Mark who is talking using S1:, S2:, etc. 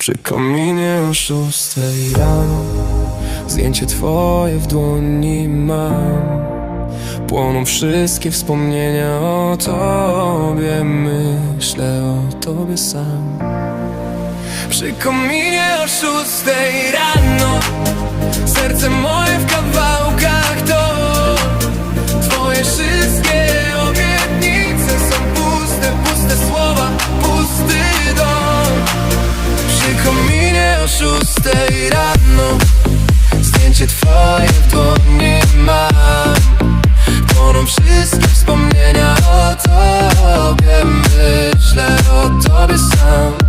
S1: Przy kominie o 6 rano zdjęcie twoje w dłoni mam. Płoną wszystkie wspomnienia o tobie, myślę o tobie sam. Przy kominie o 6 rano serce moje w kawałkach to twoje wszystkie obietnice są puste, puste słowa, pusty dom. Przy kominie o 6 rano zdjęcie twoje w dłoni mam. Płoną wszystkie wspomnienia o tobie, myślę o tobie sam.